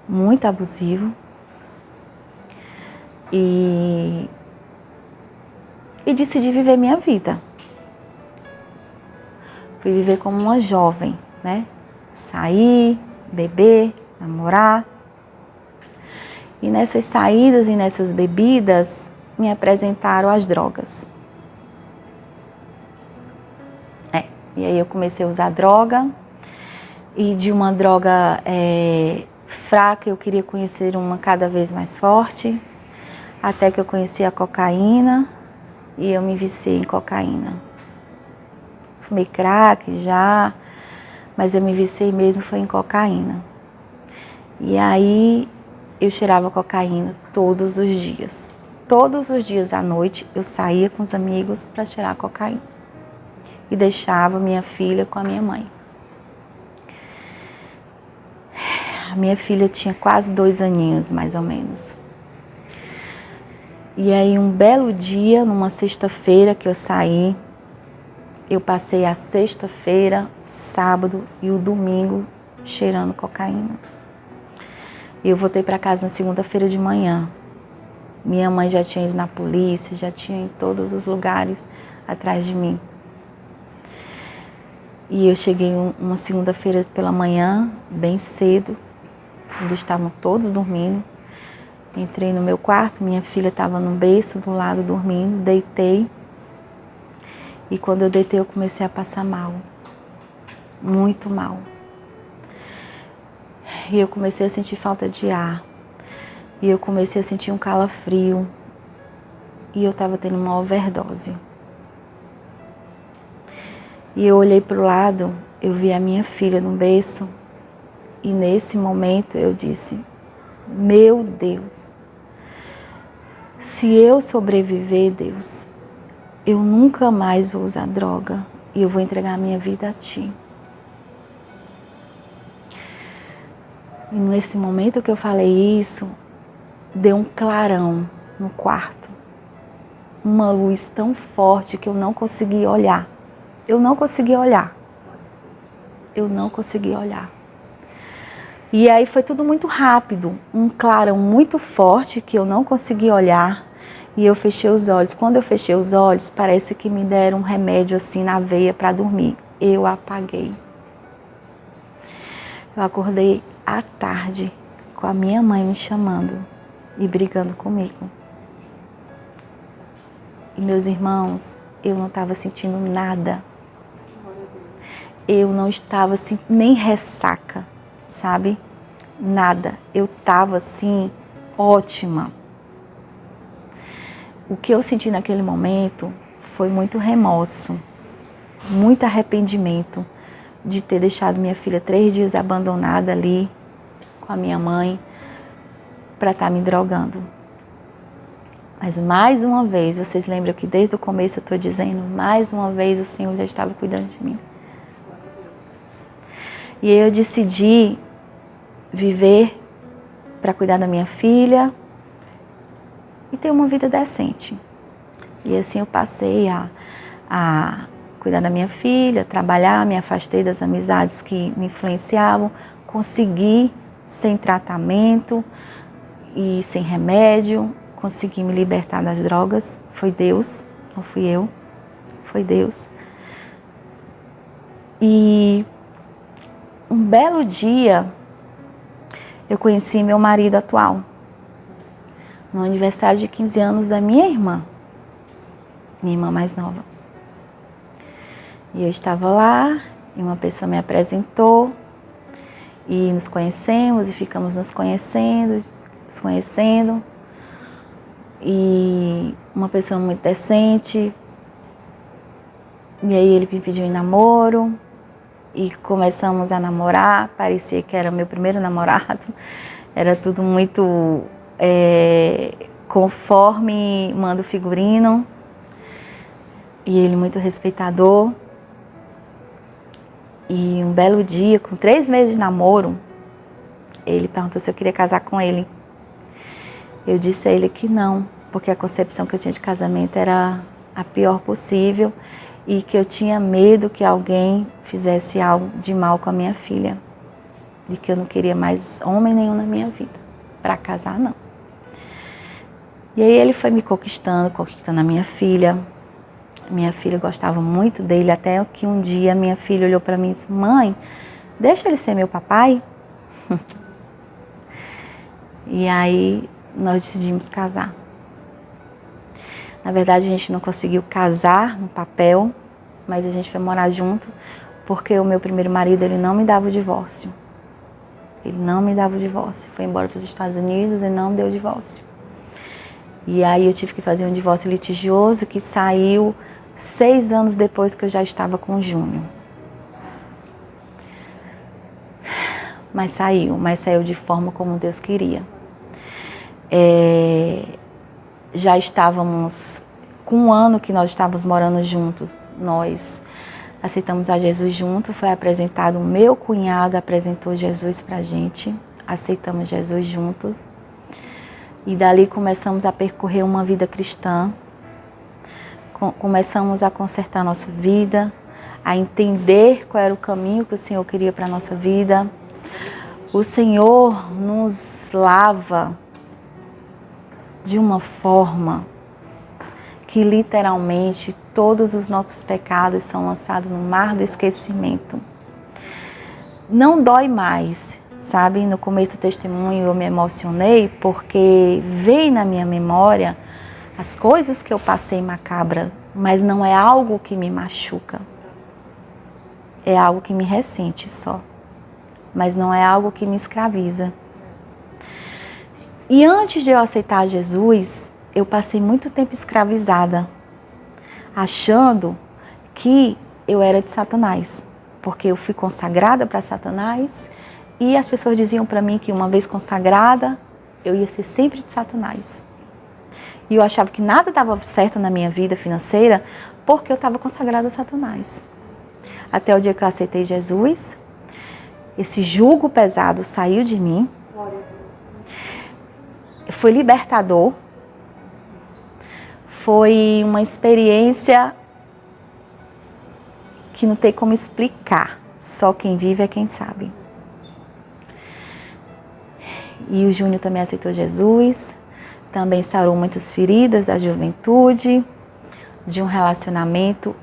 A: Muito abusivo. E decidi viver minha vida. Fui viver como uma jovem, né? Sair, beber, namorar. E nessas saídas e nessas bebidas, me apresentaram as drogas. E aí eu comecei a usar droga. E de uma droga fraca, eu queria conhecer uma cada vez mais forte. Até que eu conheci a cocaína e eu me viciei em cocaína. Fumei crack já, mas eu me viciei mesmo foi em cocaína. E aí eu cheirava cocaína todos os dias. Todos os dias à noite eu saía com os amigos para cheirar cocaína. E deixava minha filha com a minha mãe. A minha filha tinha quase 2 aninhos, mais ou menos. E aí um belo dia, numa sexta-feira que eu saí, eu passei a sexta-feira, sábado e o domingo cheirando cocaína. E eu voltei para casa na segunda-feira de manhã. Minha mãe já tinha ido na polícia, já tinha em todos os lugares atrás de mim. E eu cheguei uma segunda-feira pela manhã, bem cedo, quando estavam todos dormindo. Entrei no meu quarto, minha filha estava no berço do lado dormindo, deitei. E quando eu deitei eu comecei a passar mal, muito mal. E eu comecei a sentir falta de ar. E eu comecei a sentir um calafrio. E eu estava tendo uma overdose. E eu olhei para o lado, eu vi a minha filha no berço. E nesse momento eu disse, meu Deus, se eu sobreviver, Deus, eu nunca mais vou usar droga e eu vou entregar a minha vida a Ti. E nesse momento que eu falei isso, deu um clarão no quarto. Uma luz tão forte que eu não conseguia olhar. Eu não conseguia olhar. Eu não conseguia olhar. E aí foi tudo muito rápido. Um clarão muito forte que eu não conseguia olhar. E eu fechei os olhos. Quando eu fechei os olhos, parece que me deram um remédio assim na veia para dormir. Eu apaguei. Eu acordei à tarde com a minha mãe me chamando e brigando comigo. E meus irmãos, eu não estava sentindo nada. Eu não estava assim, nem ressaca, sabe? Nada. Eu estava assim, ótima. O que eu senti naquele momento foi muito remorso, muito arrependimento de ter deixado minha filha 3 dias abandonada ali com a minha mãe para estar me drogando. Mas mais uma vez, vocês lembram que desde o começo eu estou dizendo, mais uma vez o Senhor já estava cuidando de mim. E eu decidi viver para cuidar da minha filha e ter uma vida decente. E assim eu passei a cuidar da minha filha, trabalhar, me afastei das amizades que me influenciavam, consegui sem tratamento e sem remédio, consegui me libertar das drogas. Foi Deus, não fui eu, foi Deus. E um belo dia eu conheci meu marido atual, no aniversário de 15 anos da minha irmã mais nova. E eu estava lá e uma pessoa me apresentou e nos conhecemos e ficamos nos conhecendo. E uma pessoa muito decente. E aí ele me pediu em namoro e começamos a namorar. Parecia que era meu primeiro namorado. Era tudo muito conforme manda o figurino. E ele muito respeitador. E um belo dia, com 3 meses de namoro, Ele perguntou se eu queria casar com ele. Eu disse a ele que não, porque a concepção que eu tinha de casamento era a pior possível e que eu tinha medo que alguém fizesse algo de mal com a minha filha. De que eu não queria mais homem nenhum na minha vida. Para casar, não. E aí ele foi me conquistando a minha filha. Minha filha gostava muito dele, até que um dia minha filha olhou para mim e disse: mãe, deixa ele ser meu papai? E aí nós decidimos casar. Na verdade, a gente não conseguiu casar no papel, mas a gente foi morar junto, porque o meu primeiro marido, ele não me dava o divórcio. Ele não me dava o divórcio. Foi embora para os Estados Unidos e não me deu o divórcio. E aí eu tive que fazer um divórcio litigioso que saiu 6 anos depois que eu já estava com o Júnior. Mas saiu de forma como Deus queria. Já estávamos, com 1 ano que nós estávamos morando juntos, nós aceitamos a Jesus junto, foi apresentado, o meu cunhado apresentou Jesus pra gente, aceitamos Jesus juntos. E dali começamos a percorrer uma vida cristã, começamos a consertar nossa vida, a entender qual era o caminho que o Senhor queria para a nossa vida. O Senhor nos lava de uma forma que literalmente todos os nossos pecados são lançados no mar do esquecimento. Não dói mais, sabe? No começo do testemunho eu me emocionei porque veio na minha memória as coisas que eu passei macabra, mas não é algo que me machuca. É algo que me ressente só, mas não é algo que me escraviza. E antes de eu aceitar Jesus, eu passei muito tempo escravizada, achando que eu era de Satanás, porque eu fui consagrada para Satanás e as pessoas diziam para mim que uma vez consagrada, eu ia ser sempre de Satanás. E eu achava que nada dava certo na minha vida financeira porque eu estava consagrada a Satanás. Até o dia que eu aceitei Jesus, esse jugo pesado saiu de mim, foi libertador, foi uma experiência que não tem como explicar, só quem vive é quem sabe. E o Júnior também aceitou Jesus, também sarou muitas feridas da juventude, de um relacionamento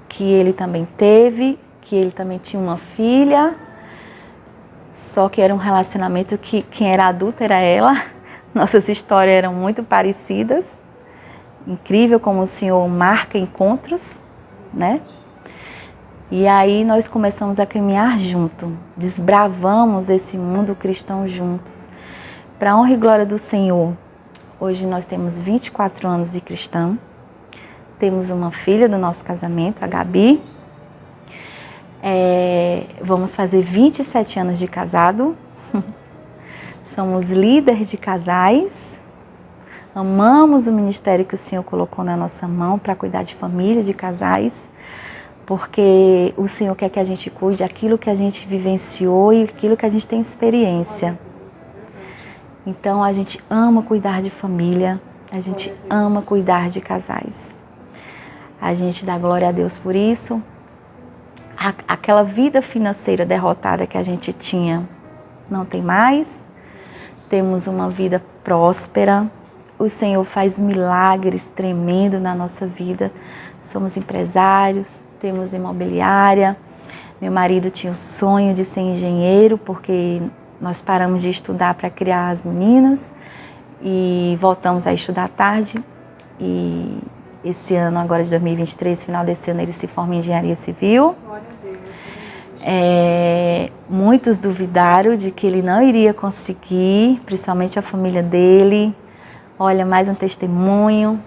A: que ele também teve, que ele também tinha uma filha, só que era um relacionamento que quem era adulta era ela. Nossas histórias eram muito parecidas. Incrível como o Senhor marca encontros, né? E aí nós começamos a caminhar junto, desbravamos esse mundo cristão juntos. Para a honra e glória do Senhor, hoje nós temos 24 anos de cristão, temos uma filha do nosso casamento, a Gabi. Vamos fazer 27 anos de casado. Somos líderes de casais, amamos o ministério que o Senhor colocou na nossa mão para cuidar de família, de casais, porque o Senhor quer que a gente cuide daquilo que a gente vivenciou e aquilo que a gente tem experiência. Então a gente ama cuidar de família, a gente ama cuidar de casais. A gente dá glória a Deus por isso. Aquela vida financeira derrotada que a gente tinha não tem mais. Temos uma vida próspera, o Senhor faz milagres tremendos na nossa vida. Somos empresários, temos imobiliária. Meu marido tinha o sonho de ser engenheiro, porque nós paramos de estudar para criar as meninas e voltamos a estudar à tarde. E esse ano, agora de 2023, final desse ano, ele se forma em engenharia civil. Muitos duvidaram de que ele não iria conseguir, principalmente a família dele. Olha, mais um testemunho.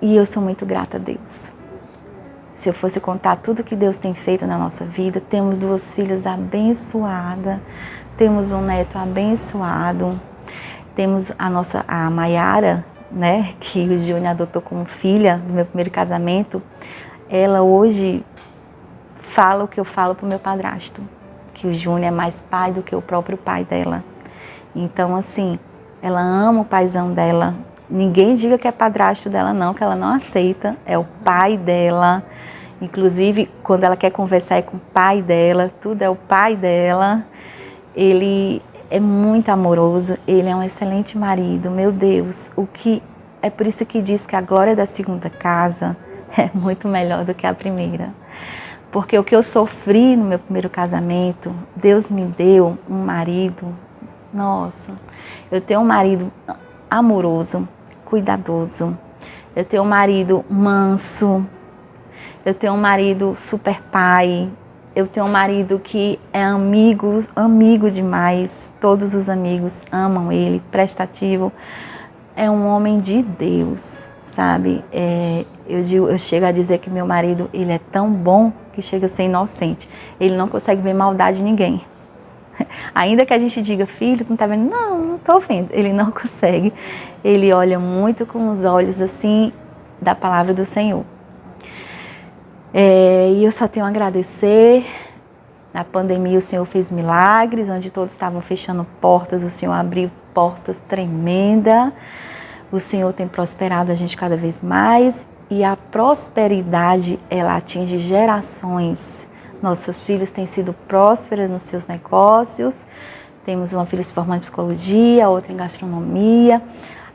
A: E eu sou muito grata a Deus. Se eu fosse contar tudo que Deus tem feito na nossa vida, temos 2 filhas abençoadas, temos um neto abençoado, temos a Maiara, né, que o Júnior adotou como filha do meu primeiro casamento. Ela hoje fala o que eu falo para o meu padrasto, que o Júnior é mais pai do que o próprio pai dela. Então, assim, ela ama o paizão dela. Ninguém diga que é padrasto dela não, que ela não aceita. É o pai dela. Inclusive, quando ela quer conversar é com o pai dela. Tudo é o pai dela. Ele é muito amoroso. Ele é um excelente marido. Meu Deus, é por isso que diz que a glória da segunda casa é muito melhor do que a primeira. Porque o que eu sofri no meu primeiro casamento, Deus me deu um marido. Nossa, eu tenho um marido amoroso, cuidadoso. Eu tenho um marido manso. Eu tenho um marido super pai. Eu tenho um marido que é amigo demais. Todos os amigos amam ele, prestativo. É um homem de Deus, sabe? Eu chego a dizer que meu marido, ele é tão bom que chega a ser inocente. Ele não consegue ver maldade em ninguém. Ainda que a gente diga, filho, tu não tá vendo? Não, não tô vendo. Ele não consegue. Ele olha muito com os olhos, assim, da palavra do Senhor. E eu só tenho a agradecer. Na pandemia o Senhor fez milagres, onde todos estavam fechando portas, o Senhor abriu portas tremendas. O Senhor tem prosperado a gente cada vez mais. E a prosperidade, ela atinge gerações. Nossas filhas têm sido prósperas nos seus negócios. Temos uma filha se formando em psicologia, outra em gastronomia.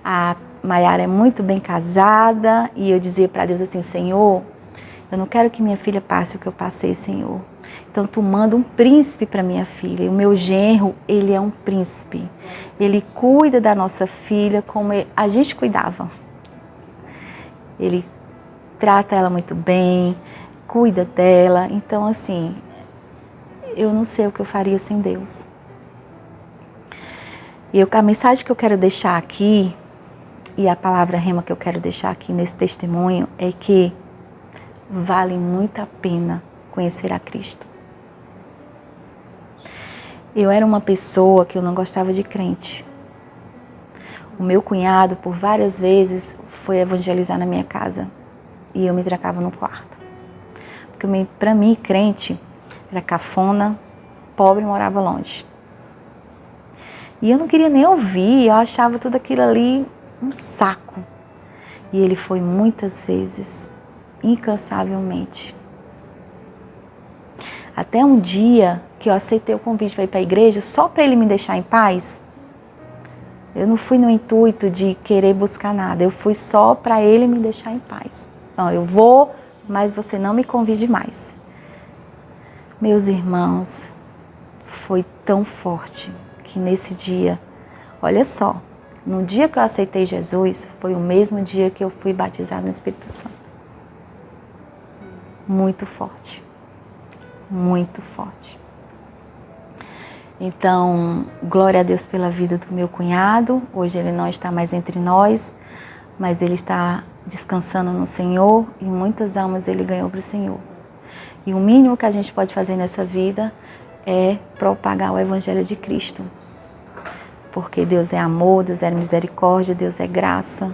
A: A Maiara é muito bem casada. E eu dizia para Deus assim, Senhor, eu não quero que minha filha passe o que eu passei, Senhor. Então, tu manda um príncipe para minha filha. E o meu genro, ele é um príncipe. Ele cuida da nossa filha como a gente cuidava. Ele trata ela muito bem, cuida dela. Então, assim, eu não sei o que eu faria sem Deus. E a mensagem que eu quero deixar aqui, e a palavra rema que eu quero deixar aqui nesse testemunho, é que vale muito a pena conhecer a Cristo. Eu era uma pessoa que eu não gostava de crente. O meu cunhado, por várias vezes, foi evangelizar na minha casa. E eu me trancava no quarto. Porque para mim, crente era cafona, pobre e morava longe. E eu não queria nem ouvir, eu achava tudo aquilo ali um saco. E ele foi muitas vezes, incansavelmente. Até um dia que eu aceitei o convite para ir para a igreja, só para ele me deixar em paz. Eu não fui no intuito de querer buscar nada, eu fui só para ele me deixar em paz. Então, eu vou, mas você não me convide mais. Meus irmãos, foi tão forte que nesse dia, olha só, no dia que eu aceitei Jesus, foi o mesmo dia que eu fui batizada no Espírito Santo. Muito forte. Muito forte. Então, glória a Deus pela vida do meu cunhado. Hoje ele não está mais entre nós, mas ele está descansando no Senhor e muitas almas ele ganhou para o Senhor. E o mínimo que a gente pode fazer nessa vida é propagar o Evangelho de Cristo. Porque Deus é amor, Deus é misericórdia, Deus é graça.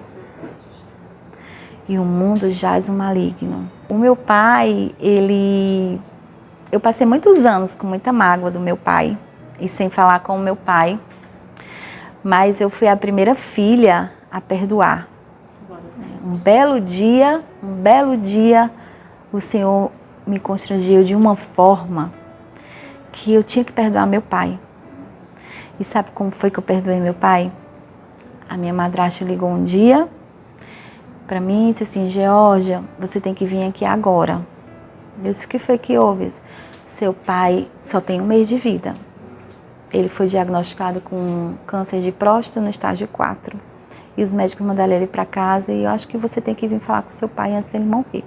A: E o mundo jaz o maligno. O meu pai, eu passei muitos anos com muita mágoa do meu pai e sem falar com o meu pai, mas eu fui a primeira filha a perdoar. Um belo dia, o Senhor me constrangeu de uma forma que eu tinha que perdoar meu pai. E sabe como foi que eu perdoei meu pai? A minha madrasta ligou um dia para mim e disse assim, Geórgia, você tem que vir aqui agora. Eu disse, o que foi que houve? Seu pai só tem 1 mês de vida. Ele foi diagnosticado com câncer de próstata no estágio 4. E os médicos mandaram ele para casa e eu acho que você tem que vir falar com seu pai antes dele morrer.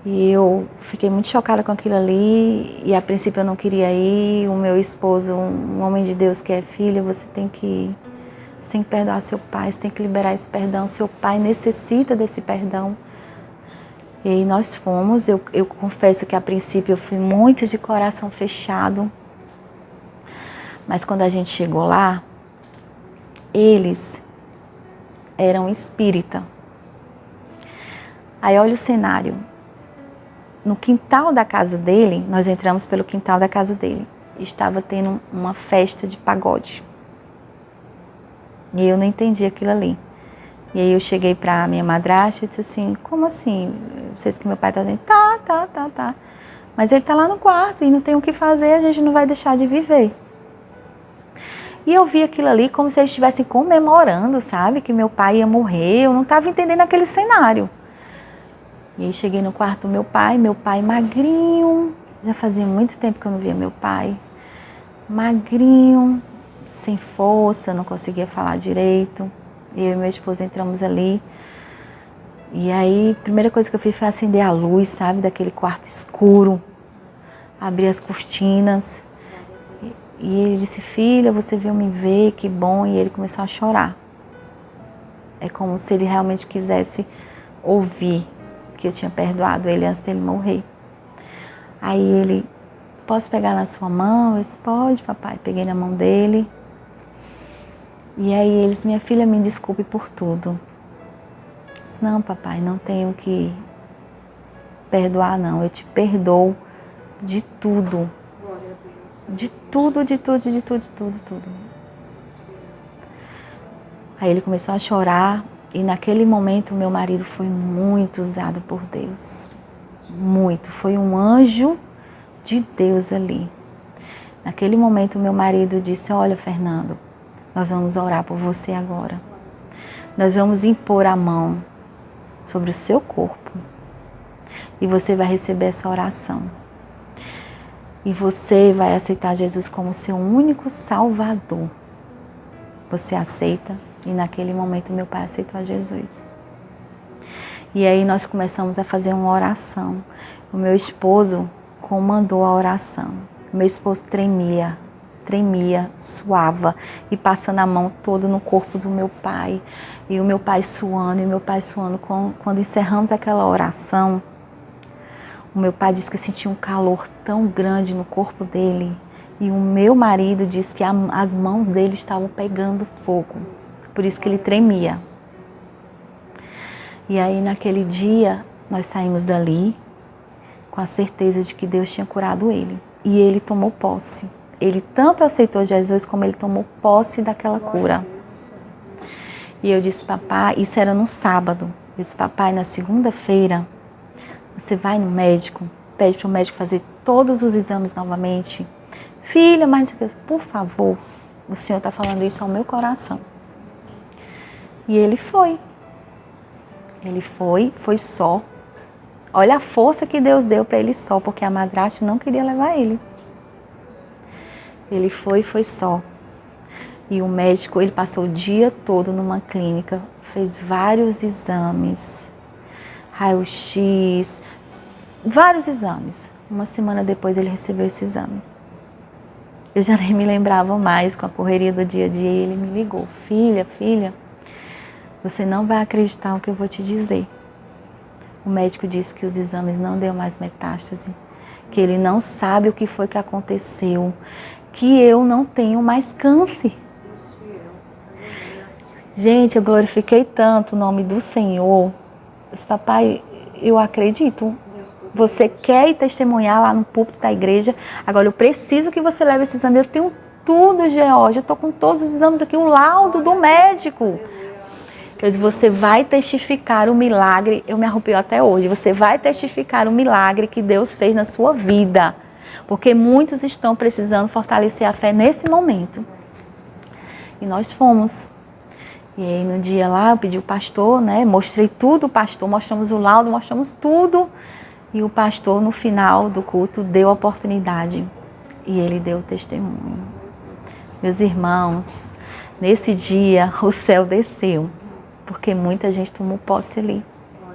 A: E eu fiquei muito chocada com aquilo ali e a princípio eu não queria ir. O meu esposo, um homem de Deus que é filho, você tem que ir. Você tem que perdoar seu pai, você tem que liberar esse perdão. Seu pai necessita desse perdão. E aí nós fomos, eu confesso que a princípio eu fui muito de coração fechado. Mas quando a gente chegou lá, eles eram espírita. Aí olha o cenário. no quintal da casa dele, nós entramos pelo quintal da casa dele, estava tendo uma festa de pagode. E eu não entendi aquilo ali. E aí eu cheguei para minha madrasta e disse assim, como assim? Vocês que meu pai está dizendo, tá. Mas ele está lá no quarto e não tem o que fazer, a gente não vai deixar de viver. E eu vi aquilo ali como se eles estivessem comemorando, sabe? Que meu pai ia morrer, eu não estava entendendo aquele cenário. E aí cheguei no quarto do meu pai magrinho, já fazia muito tempo que eu não via meu pai. Magrinho, sem força, não conseguia falar direito. Eu e meu esposo entramos ali. E aí, a primeira coisa que eu fiz foi acender a luz, sabe, daquele quarto escuro. Abri as cortinas. E ele disse, filha, você veio me ver, que bom. E ele começou a chorar. É como se ele realmente quisesse ouvir que eu tinha perdoado ele antes dele morrer. Aí ele, posso pegar na sua mão? Eu disse, pode, papai. Peguei na mão dele. E aí eles, minha filha, me desculpe por tudo. Eu disse, não, papai, não tenho que perdoar, não. Eu te perdoo de tudo. De tudo. Aí ele começou a chorar e naquele momento meu marido foi muito usado por Deus. Muito. Foi um anjo de Deus ali. Naquele momento meu marido disse, olha, Fernando, nós vamos orar por você agora. Nós vamos impor a mão sobre o seu corpo e você vai receber essa oração. E você vai aceitar Jesus como seu único Salvador. Você aceita? E naquele momento meu pai aceitou a Jesus. E aí nós começamos a fazer uma oração. O meu esposo comandou a oração. O meu esposo tremia, suava e passando a mão todo no corpo do meu pai. E o meu pai suando, Quando encerramos aquela oração, o meu pai disse que sentia um calor tão grande no corpo dele. E o meu marido disse que as mãos dele estavam pegando fogo. Por isso que ele tremia. E aí naquele dia nós saímos dali com a certeza de que Deus tinha curado ele. E ele tomou posse. Ele tanto aceitou Jesus como ele tomou posse daquela cura. E eu disse, papai, isso era no sábado. Eu disse, papai, na segunda-feira você vai no médico, pede para o médico fazer todos os exames novamente. Filha, mas por favor, o Senhor está falando isso ao meu coração. E ele foi. Ele foi só. Olha a força que Deus deu para ele só, porque a madrasta não queria levar ele. Ele foi só. E o médico, ele passou o dia todo numa clínica, fez vários exames, raio-x, vários exames. Uma semana depois ele recebeu esses exames. Eu já nem me lembrava mais, com a correria do dia a dia, e ele me ligou. Filha, você não vai acreditar no que eu vou te dizer. O médico disse que os exames não deu mais metástase, que ele não sabe o que foi que aconteceu, que eu não tenho mais câncer. Gente, eu glorifiquei tanto o nome do Senhor. Eu disse, papai, eu acredito. Você quer ir testemunhar lá no púlpito da igreja? Agora eu preciso que você leve esse exame. Eu tenho tudo, Georgia. Eu estou com todos os exames aqui, o laudo do médico. Eu disse, você vai testificar o milagre. Eu me arrepio até hoje. Você vai testificar o milagre que Deus fez na sua vida. Porque muitos estão precisando fortalecer a fé nesse momento. E nós fomos. E aí no dia lá eu pedi o pastor, né? Mostrei tudo o pastor, mostramos o laudo, mostramos tudo. E o pastor no final do culto deu a oportunidade. E ele deu o testemunho. Meus irmãos, nesse dia o céu desceu. Porque muita gente tomou posse ali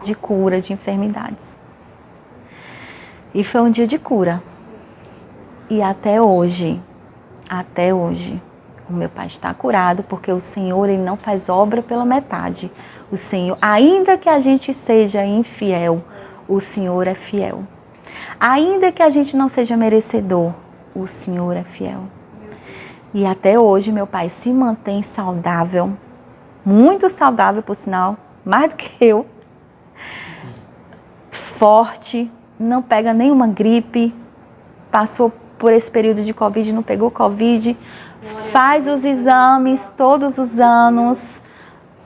A: de cura, de enfermidades. E foi um dia de cura. E até hoje, o meu pai está curado, porque o Senhor, ele não faz obra pela metade. O Senhor, ainda que a gente seja infiel, o Senhor é fiel. Ainda que a gente não seja merecedor, o Senhor é fiel. E até hoje meu pai se mantém saudável, muito saudável por sinal, mais do que eu. Forte, não pega nenhuma gripe, passou por esse período de Covid, não pegou Covid, faz os exames todos os anos,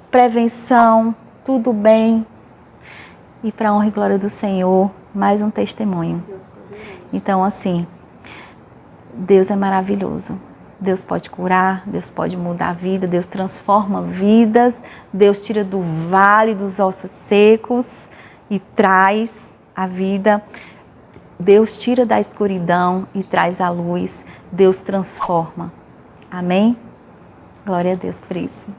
A: prevenção, tudo bem. E para a honra e glória do Senhor, mais um testemunho. Então, assim, Deus é maravilhoso. Deus pode curar, Deus pode mudar a vida, Deus transforma vidas, Deus tira do vale dos ossos secos e traz a vida. Deus tira da escuridão e traz a luz. Deus transforma. Amém? Glória a Deus por isso.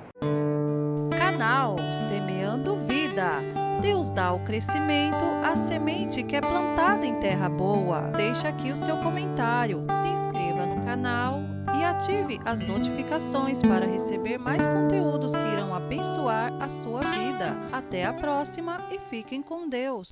B: Canal Semeando Vida. Deus dá o crescimento à semente que é plantada em terra boa. Deixa aqui o seu comentário. Se inscreva no canal e ative as notificações para receber mais conteúdos que irão abençoar a sua vida. Até a próxima e fiquem com Deus.